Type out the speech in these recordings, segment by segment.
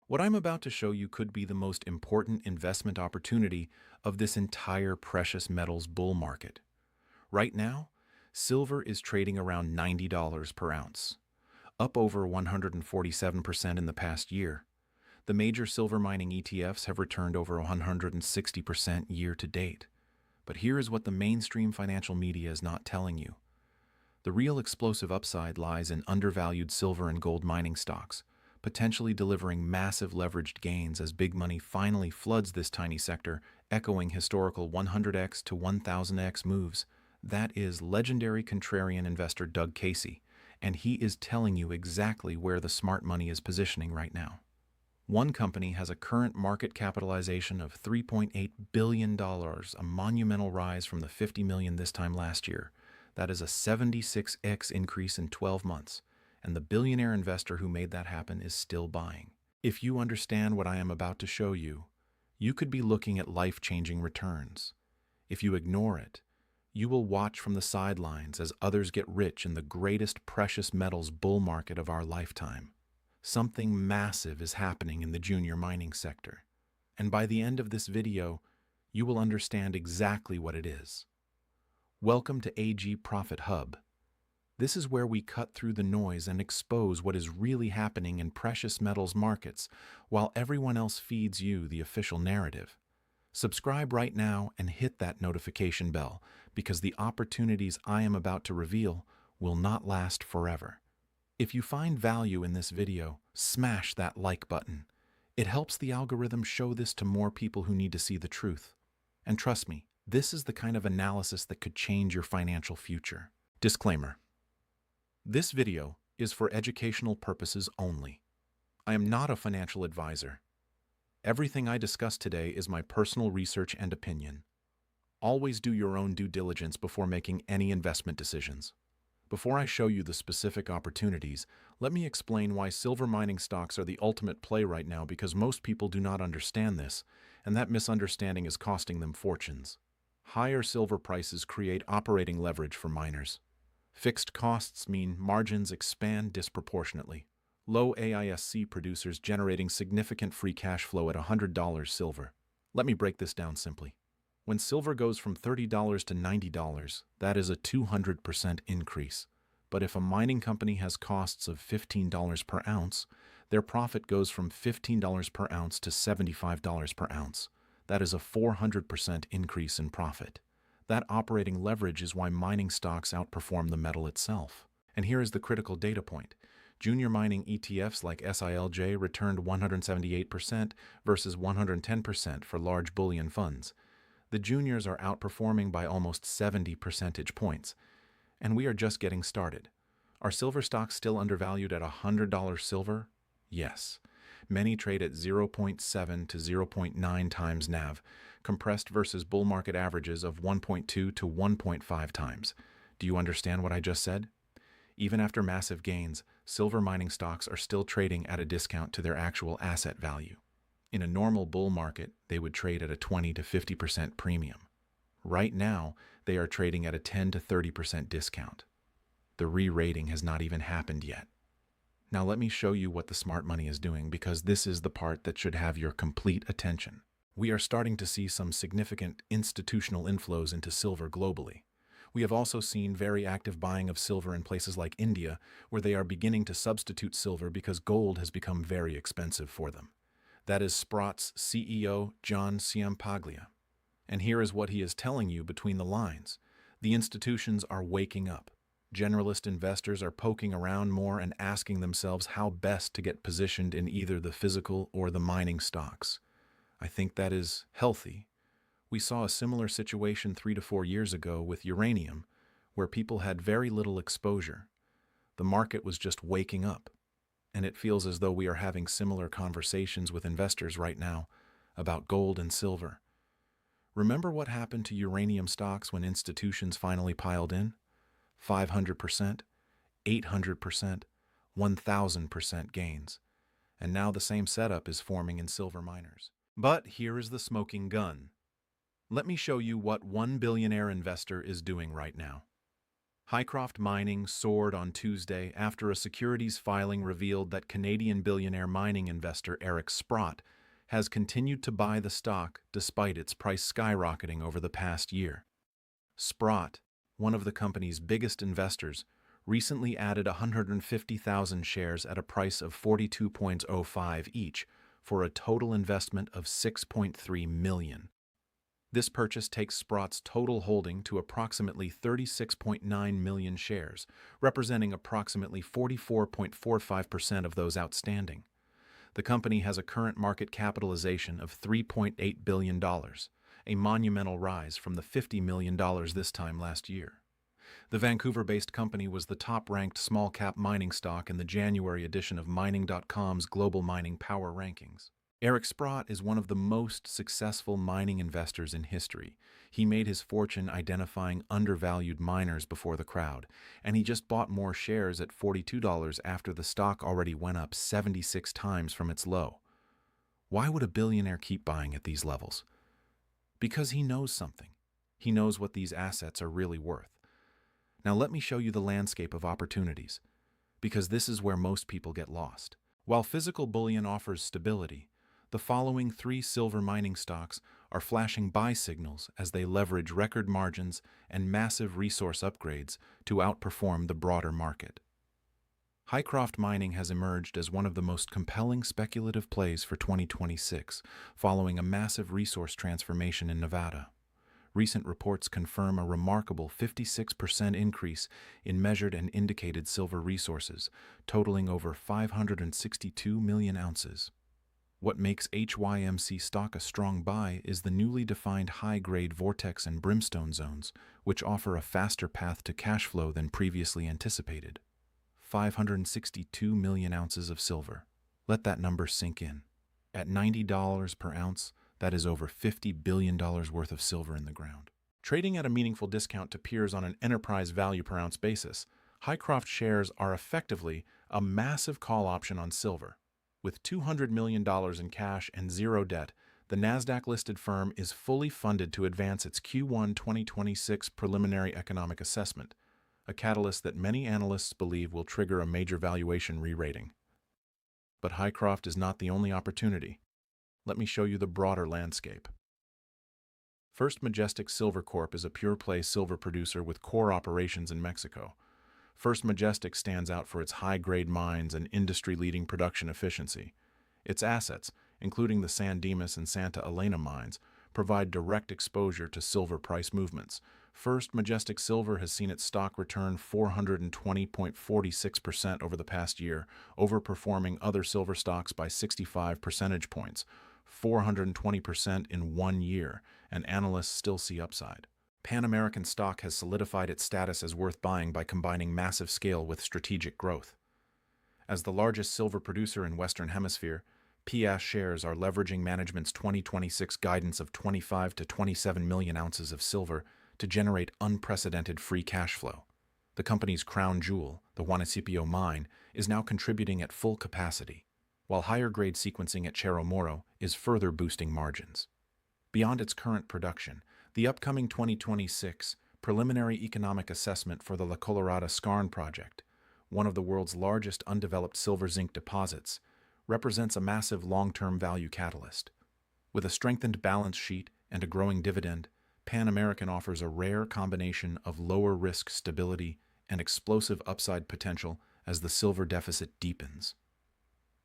What I'm about to show you could be the most important investment opportunity of this entire precious metals bull market. Right now, silver is trading around $90 per ounce, up over 147% in the past year. The major silver mining ETFs have returned over 160% year to date. But here is what the mainstream financial media is not telling you. The real explosive upside lies in undervalued silver and gold mining stocks, potentially delivering massive leveraged gains as big money finally floods this tiny sector, echoing historical 100x to 1000x moves. That is legendary contrarian investor Doug Casey, and he is telling you exactly where the smart money is positioning right now. One company has a current market capitalization of $3.8 billion, a monumental rise from the $50 million this time last year. That is a 76x increase in 12 months, and the billionaire investor who made that happen is still buying. If you understand what I am about to show you, you could be looking at life-changing returns. If you ignore it, you will watch from the sidelines as others get rich in the greatest precious metals bull market of our lifetime. Something massive is happening in the junior mining sector, and by the end of this video, you will understand exactly what it is. Welcome to AG Profit Hub. This is where we cut through the noise and expose what is really happening in precious metals markets while everyone else feeds you the official narrative. Subscribe right now and hit that notification bell because the opportunities I am about to reveal will not last forever. If you find value in this video, smash that like button. It helps the algorithm show this to more people who need to see the truth. And trust me, this is the kind of analysis that could change your financial future. Disclaimer. This video is for educational purposes only. I am not a financial advisor. Everything I discuss today is my personal research and opinion. Always do your own due diligence before making any investment decisions. Before I show you the specific opportunities, let me explain why silver mining stocks are the ultimate play right now because most people do not understand this, and that misunderstanding is costing them fortunes. Higher silver prices create operating leverage for miners. Fixed costs mean margins expand disproportionately. Low AISC producers generating significant free cash flow at $100 silver. Let me break this down simply. When silver goes from $30 to $90, that is a 200% increase. But if a mining company has costs of $15 per ounce, their profit goes from $15 per ounce to $75 per ounce. That is a 400% increase in profit. That operating leverage is why mining stocks outperform the metal itself. And here is the critical data point. Junior mining ETFs like SILJ returned 178% versus 110% for large bullion funds. The juniors are outperforming by almost 70 percentage points, and we are just getting started. Are silver stocks still undervalued at $100 silver? Yes. Many trade at 0.7 to 0.9 times NAV, compressed versus bull market averages of 1.2 to 1.5 times. Do you understand what I just said? Even after massive gains, silver mining stocks are still trading at a discount to their actual asset value. In a normal bull market, they would trade at a 20 to 50% premium. Right now, they are trading at a 10 to 30% discount. The re-rating has not even happened yet. Now let me show you what the smart money is doing because this is the part that should have your complete attention. We are starting to see some significant institutional inflows into silver globally. We have also seen very active buying of silver in places like India, where they are beginning to substitute silver because gold has become very expensive for them. That is Sprott's CEO, John Ciampaglia. And here is what he is telling you between the lines. The institutions are waking up. Generalist investors are poking around more and asking themselves how best to get positioned in either the physical or the mining stocks. I think that is healthy. We saw a similar situation 3 to 4 years ago with uranium, where people had very little exposure. The market was just waking up. And it feels as though we are having similar conversations with investors right now about gold and silver. Remember what happened to uranium stocks when institutions finally piled in? 500%, 800%, 1000% gains. And now the same setup is forming in silver miners. But here is the smoking gun. Let me show you what one billionaire investor is doing right now. Hycroft Mining soared on Tuesday after a securities filing revealed that Canadian billionaire mining investor Eric Sprott has continued to buy the stock despite its price skyrocketing over the past year. Sprott, one of the company's biggest investors, recently added 150,000 shares at a price of $42.05 each for a total investment of $6.3 million. This purchase takes Sprott's total holding to approximately 36.9 million shares, representing approximately 44.45% of those outstanding. The company has a current market capitalization of $3.8 billion, a monumental rise from the $50 million this time last year. The Vancouver-based company was the top-ranked small-cap mining stock in the January edition of Mining.com's Global Mining Power Rankings. Eric Sprott is one of the most successful mining investors in history. He made his fortune identifying undervalued miners before the crowd, and he just bought more shares at $42 after the stock already went up 76 times from its low. Why would a billionaire keep buying at these levels? Because he knows something. He knows what these assets are really worth. Now let me show you the landscape of opportunities, because this is where most people get lost. While physical bullion offers stability, the following three silver mining stocks are flashing buy signals as they leverage record margins and massive resource upgrades to outperform the broader market. Hycroft Mining has emerged as one of the most compelling speculative plays for 2026, following a massive resource transformation in Nevada. Recent reports confirm a remarkable 56% increase in measured and indicated silver resources, totaling over 562 million ounces. What makes HYMC stock a strong buy is the newly defined high-grade vortex and brimstone zones, which offer a faster path to cash flow than previously anticipated. 562 million ounces of silver. Let that number sink in. At $90 per ounce, that is over $50 billion worth of silver in the ground. Trading at a meaningful discount to peers on an enterprise value per ounce basis, Hycroft shares are effectively a massive call option on silver. With $200 million in cash and zero debt, the NASDAQ-listed firm is fully funded to advance its Q1 2026 preliminary economic assessment, a catalyst that many analysts believe will trigger a major valuation re-rating. But Hycroft is not the only opportunity. Let me show you the broader landscape. First Majestic Silver Corp is a pure-play silver producer with core operations in Mexico. First Majestic stands out for its high-grade mines and industry-leading production efficiency. Its assets, including the San Dimas and Santa Elena mines, provide direct exposure to silver price movements. First Majestic Silver has seen its stock return 420.46% over the past year, overperforming other silver stocks by 65 percentage points, 420% in 1 year, and analysts still see upside. Pan American stock has solidified its status as worth buying by combining massive scale with strategic growth. As the largest silver producer in Western Hemisphere, PS shares are leveraging management's 2026 guidance of 25 to 27 million ounces of silver to generate unprecedented free cash flow. The company's crown jewel, the Juanicipio mine, is now contributing at full capacity, while higher-grade sequencing at Cerro Moro is further boosting margins. Beyond its current production, the upcoming 2026 preliminary economic assessment for the La Colorada Skarn project, one of the world's largest undeveloped silver-zinc deposits, represents a massive long-term value catalyst. With a strengthened balance sheet and a growing dividend, Pan American offers a rare combination of lower-risk stability and explosive upside potential as the silver deficit deepens.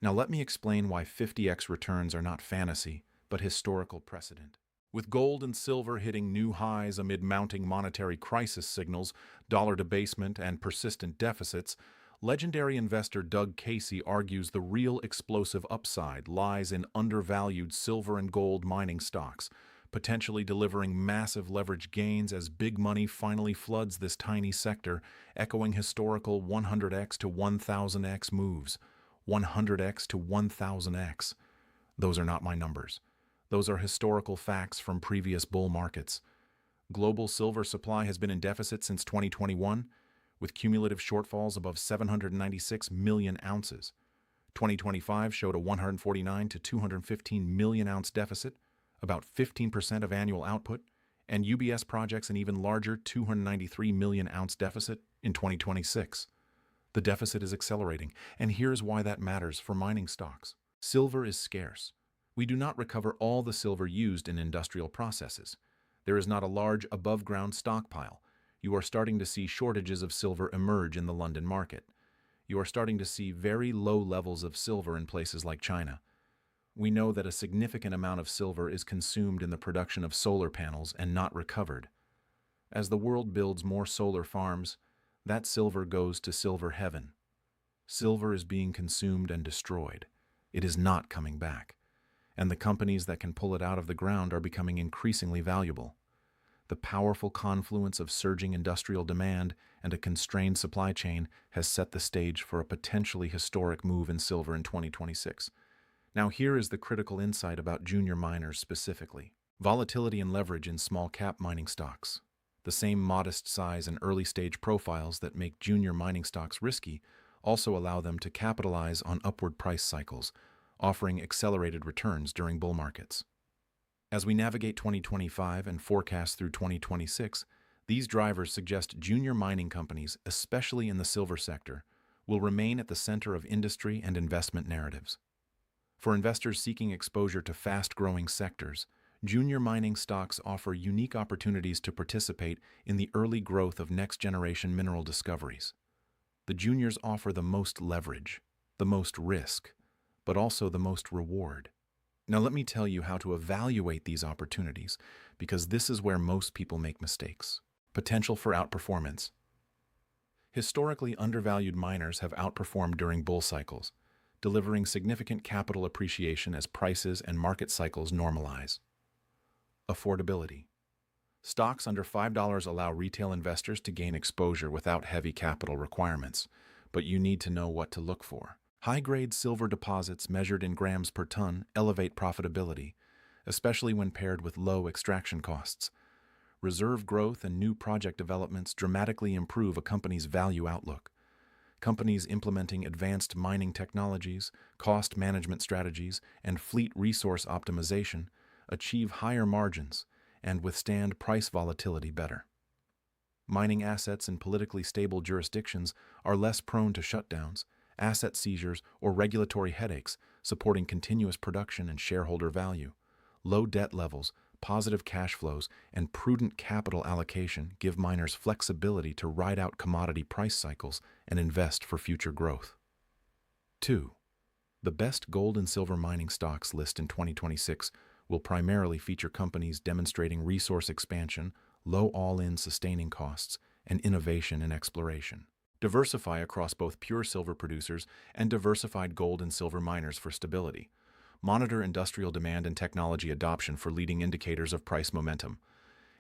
Now let me explain why 50x returns are not fantasy, but historical precedent. With gold and silver hitting new highs amid mounting monetary crisis signals, dollar debasement, and persistent deficits, legendary investor Doug Casey argues the real explosive upside lies in undervalued silver and gold mining stocks, potentially delivering massive leverage gains as big money finally floods this tiny sector, echoing historical 100x to 1000x moves. 100x to 1000x. Those are not my numbers. Those are historical facts from previous bull markets. Global silver supply has been in deficit since 2021, with cumulative shortfalls above 796 million ounces. 2025 showed a 149 to 215 million ounce deficit, about 15% of annual output, and UBS projects an even larger 293 million ounce deficit, In 2026, the deficit is accelerating, and here's why that matters for mining stocks. Silver is scarce. We do not recover all the silver used in industrial processes. There is not a large above-ground stockpile. You are starting to see shortages of silver emerge in the London market. You are starting to see very low levels of silver in places like China. We know that a significant amount of silver is consumed in the production of solar panels and not recovered. As the world builds more solar farms, that silver goes to silver heaven. Silver is being consumed and destroyed. It is not coming back. And the companies that can pull it out of the ground are becoming increasingly valuable. The powerful confluence of surging industrial demand and a constrained supply chain has set the stage for a potentially historic move in silver in 2026. Now here is the critical insight about junior miners specifically. Volatility and leverage in small-cap mining stocks. The same modest size and early-stage profiles that make junior mining stocks risky also allow them to capitalize on upward price cycles, offering accelerated returns during bull markets. As we navigate 2025 and forecast through 2026, these drivers suggest junior mining companies, especially in the silver sector, will remain at the center of industry and investment narratives. For investors seeking exposure to fast-growing sectors, junior mining stocks offer unique opportunities to participate in the early growth of next-generation mineral discoveries. The juniors offer the most leverage, the most risk, but also the most reward. Now let me tell you how to evaluate these opportunities, because this is where most people make mistakes. Potential for outperformance. Historically undervalued miners have outperformed during bull cycles, delivering significant capital appreciation as prices and market cycles normalize. Affordability. Stocks under $5 allow retail investors to gain exposure without heavy capital requirements, but you need to know what to look for. High-grade silver deposits measured in grams per ton elevate profitability, especially when paired with low extraction costs. Reserve growth and new project developments dramatically improve a company's value outlook. Companies implementing advanced mining technologies, cost management strategies, and fleet resource optimization achieve higher margins and withstand price volatility better. Mining assets in politically stable jurisdictions are less prone to shutdowns, asset seizures, or regulatory headaches, supporting continuous production and shareholder value. Low debt levels, positive cash flows, and prudent capital allocation give miners flexibility to ride out commodity price cycles and invest for future growth. 2. The best gold and silver mining stocks list in 2026 will primarily feature companies demonstrating resource expansion, low all-in sustaining costs, and innovation in exploration. Diversify across both pure silver producers and diversified gold and silver miners for stability. Monitor industrial demand and technology adoption for leading indicators of price momentum.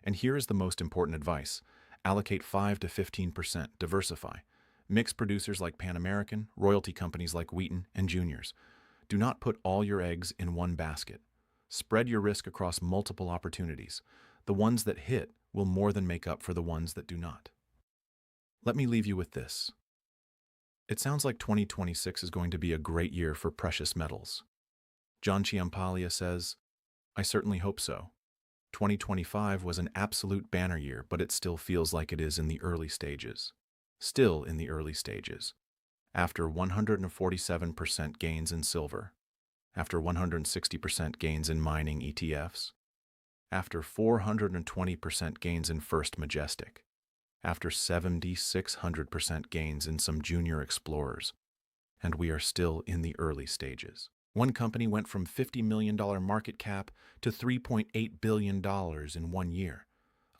And here is the most important advice. Allocate 5 to 15%. Diversify. Mix producers like Pan American, royalty companies like Wheaton, and juniors. Do not put all your eggs in one basket. Spread your risk across multiple opportunities. The ones that hit will more than make up for the ones that do not. Let me leave you with this. It sounds like 2026 is going to be a great year for precious metals. John Ciampaglia says, I certainly hope so. 2025 was an absolute banner year, but it still feels like it is in the early stages. Still in the early stages. After 147% gains in silver, after 160% gains in mining ETFs, after 420% gains in First Majestic, after 7,600% gains in some junior explorers, and we are still in the early stages. One company went from $50 million market cap to $3.8 billion in 1 year,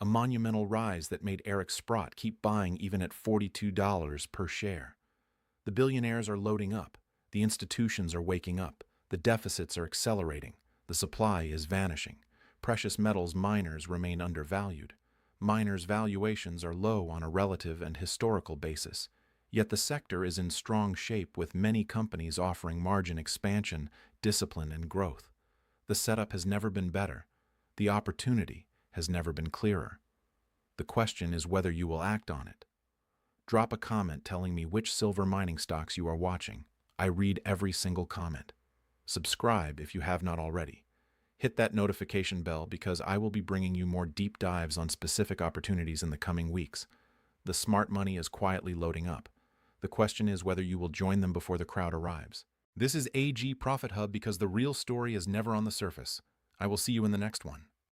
a monumental rise that made Eric Sprott keep buying even at $42 per share. The billionaires are loading up, the institutions are waking up, the deficits are accelerating, the supply is vanishing. Precious metals miners remain undervalued. Miners' valuations are low on a relative and historical basis, yet the sector is in strong shape with many companies offering margin expansion, discipline, and growth. The setup has never been better. The opportunity has never been clearer. The question is whether you will act on it. Drop a comment telling me which silver mining stocks you are watching. I read every single comment. Subscribe if you have not already. Hit that notification bell because I will be bringing you more deep dives on specific opportunities in the coming weeks. The smart money is quietly loading up. The question is whether you will join them before the crowd arrives. This is AG Profit Hub because the real story is never on the surface. I will see you in the next one.